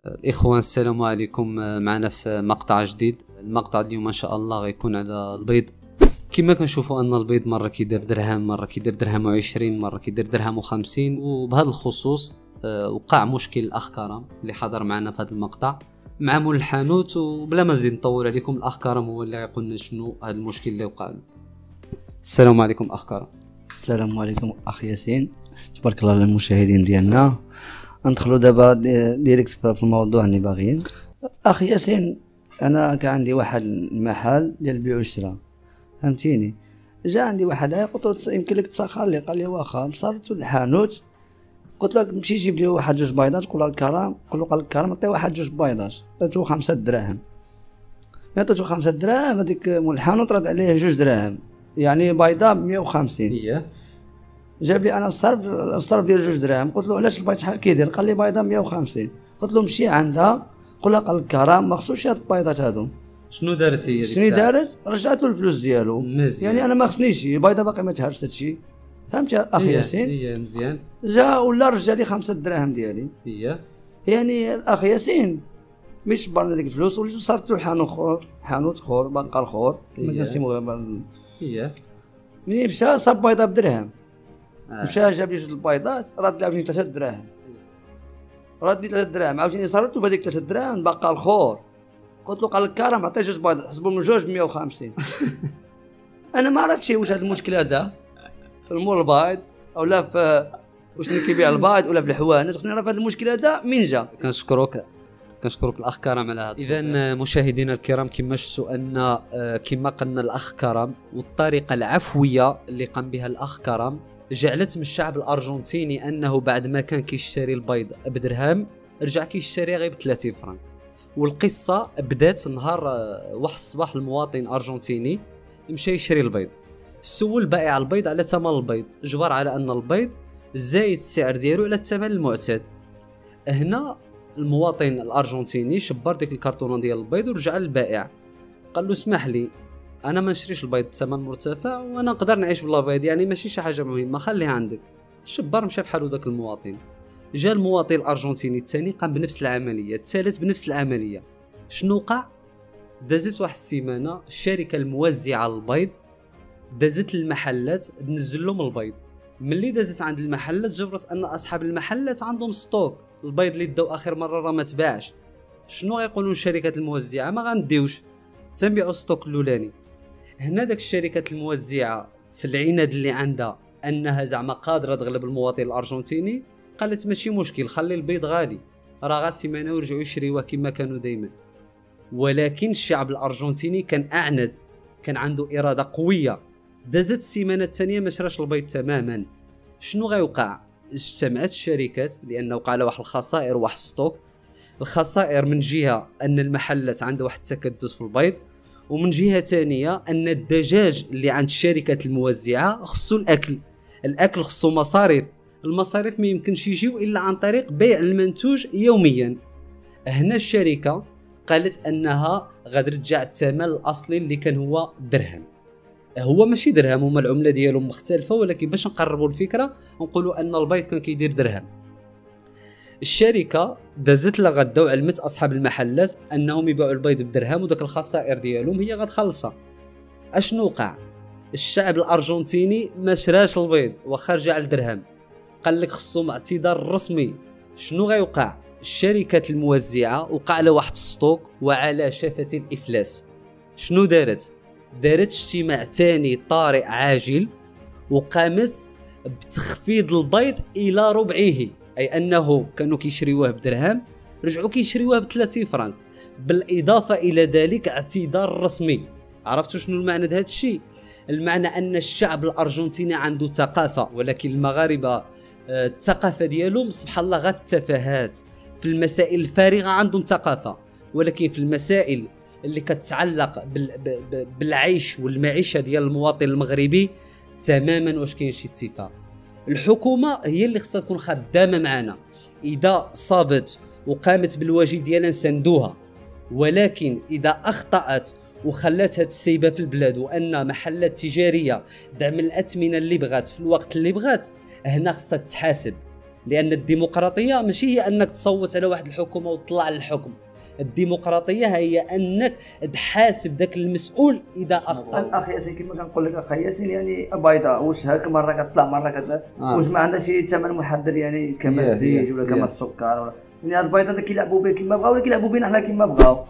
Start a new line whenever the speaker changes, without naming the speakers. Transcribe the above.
الإخوان السلام عليكم. معنا في مقطع جديد. المقطع اليوم إن شاء الله غيكون على البيض. كما كنشوفوا أن البيض مرة كيدير درهم، مرة كيدير درهم و20، مرة كيدير درهم و50. وبهذا الخصوص وقع مشكل الأخ كرم اللي حضر معنا في هذا المقطع مع مول الحانوت. وبلا ما نزيد نطول عليكم، الأخ كرم هو اللي غيقول لنا شنو هذا المشكل اللي وقع له. السلام عليكم أخ كرم.
السلام عليكم أخ ياسين، تبارك الله للمشاهدين ديالنا. ندخلوا دابا ديريكت في الموضوع اللي باغيين. اخي ياسين، انا كان عندي واحد المحل ديال البيع والشراء، فهمتيني. جا عندي واحد قلت له يمكن لك تسخر لي، قال لي واخا. وصلت للحانوت قلت له مشي جيب لي واحد جوج بيضات، قول الكرام، قال الكرام عطيه واحد جوج بيضات، عطيتو 5 دراهم. عطيتو 5 دراهم، هذيك مول الحانوت رد عليه 2 دراهم، يعني بيضه ب 150. جاب لي انا الصرف ديال 2 دراهم. قلت له علاش البيض شحال كيدير؟ قال لي بيضه 150. قلت له مشي عندها قول لها قال الكرام ما خصوش هاد البيضات هادو.
شنو دارت هي؟
شنو دارت؟ رجعت له الفلوس ديالو. يعني انا ما خصنيش البيضه، باقي ما تهرش هادشي، فهمتي اخي ياسين؟
هي مزيان.
جا ولا رجع لي 5 دراهم ديالي. يعني الاخ ياسين مش برنا ديك الفلوس، وليت صرت حانوت خور بقال خور ما كنسموه. ملي مشى صاب بيضه بدرهم. مشى جاب لي 2 البيضات، رد لي 3 دراهم. رد لي 3 دراهم، عاوتاني صرت بهذيك 3 دراهم بقى الخور. قلت له قال الكرم عطيه 2 بيضات، حسبوا من جوج ب 150. انا ما عرفتش واش هذا المشكل هذا في المول البيض اولا في وشنو كيبيع البيض ولا في الحوانت. خصني نعرف هذا المشكل هذا منين جا.
كنشكرك الاخ كرم على هذا. اذا مشاهدينا الكرام، كما شفتوا ان كما قلنا الاخ كرم والطريقه العفويه اللي قام بها الاخ كرم جعلت من الشعب الارجنتيني انه بعد ما كان كيشتري البيض بدرهم رجع كيشتري غير ب 30 فرنك. والقصه بدات نهار واحد الصباح المواطن ارجنتيني مشى يشري البيض، سول بائع البيض على ثمن البيض، جبر على ان البيض زايد السعر ديالو على الثمن المعتاد. هنا المواطن الارجنتيني شبر ديك الكرتونه ديال البيض ورجع للبائع قال له اسمح لي، انا ما نشريش البيض بثمن مرتفع وانا نقدر نعيش بلا بيض، يعني ماشي شي حاجه مهمه، خليها عندك. الشبار مشى بحالو داك المواطن. جا المواطن الارجنتيني الثاني قام بنفس العمليه، الثالث بنفس العمليه. شنو وقع؟ دازت واحد السيمانه الشركه الموزعه للبيض دازت للمحلات تنزل لهم البيض. ملي دازت عند المحلات جبرت ان اصحاب المحلات عندهم ستوك، البيض اللي داو اخر مره راه ما تباعش. شنو غيقولوا الشركات الموزعه؟ ما غنديوش، تنبيعوا ستوك الاولاني. هنا داك الشركات الموزعه في العناد اللي عندها انها زعما قادره تغلب المواطن الارجنتيني، قالت ماشي مشكل، خلي البيض غالي، راه غا سيمانه ويرجعوا يشريوه كما كانوا دائما. ولكن الشعب الارجنتيني كان اعند، كان عنده اراده قويه. دازت السيمانه الثانيه ما شراش البيض تماما. شنو غيوقع؟ اجتمعت الشركات لانه وقع لها واحد الخسائر واحد ستوك. الخسائر من جهه ان المحلات عندها واحد التكدس في البيض، ومن جهه ثانيه ان الدجاج اللي عند الشركات الموزعه خصو الاكل خصو مصاريف، المصاريف ما يمكنش يجيو الا عن طريق بيع المنتوج يوميا. هنا الشركه قالت انها غادي ترجع الثمن الاصلي اللي كان هو درهم. هو ماشي درهم، هما العمله ديالهم مختلفه، ولكن باش نقربوا الفكره نقولوا ان البيض كان كيدير درهم. الشركه دازت لها غداو علمت اصحاب المحلات انهم يبيعوا البيض بدرهم وداك الخسائر ديالهم هي غتخلصها. اشنو وقع؟ الشعب الارجنتيني ما شراش البيض واخا رجع لدرهم، قال لك خصهم اعتذار رسمي. شنو غيوقع؟ الشركات الموزعه وقع لها واحد الستوك وعلى شفه الافلاس. شنو دارت اجتماع ثاني طارئ عاجل، وقامت بتخفيض البيض الى ربعه، اي انه كانوا كيشريوه بدرهم رجعوا كيشريوه ب 30 فرنك. بالاضافه الى ذلك اعتذار رسمي. عرفتوا شنو المعنى د هذا الشيء؟ المعنى ان الشعب الارجنتيني عنده ثقافه، ولكن المغاربه الثقافه ديالهم سبحان الله غير في التفاهات، في المسائل الفارغه عندهم ثقافه، ولكن في المسائل اللي كتعلق بالعيش والمعيشه ديال المواطن المغربي تماما واش كاين شي اتفاق. الحكومه هي اللي خصها تكون خدامه معنا، اذا صابت وقامت بالواجب ديالها نساندوها، ولكن اذا اخطات وخلاتها تسيبها في البلاد وان محلات تجاريه دعم الاثمنه اللي بغات في الوقت اللي بغات، هنا خصها تحاسب. لان الديمقراطيه ماشي هي انك تصوت على واحد الحكومه وتطلع للحكم. الديمقراطيه هي انك تحاسب ذاك المسؤول اذا اخطا.
الاخ ياسين كما كنقول لك اخ ياسين يعني بيضاء واش هاك مره كتطلع مره كتطلع واش ما عندها شي ثمن محدد يعني كما الزيت ولا كما السكر ولا يعني البيضاء كيلعبوا به كما بغاو ولا كيلعبوا بينا حنا كما بغاو.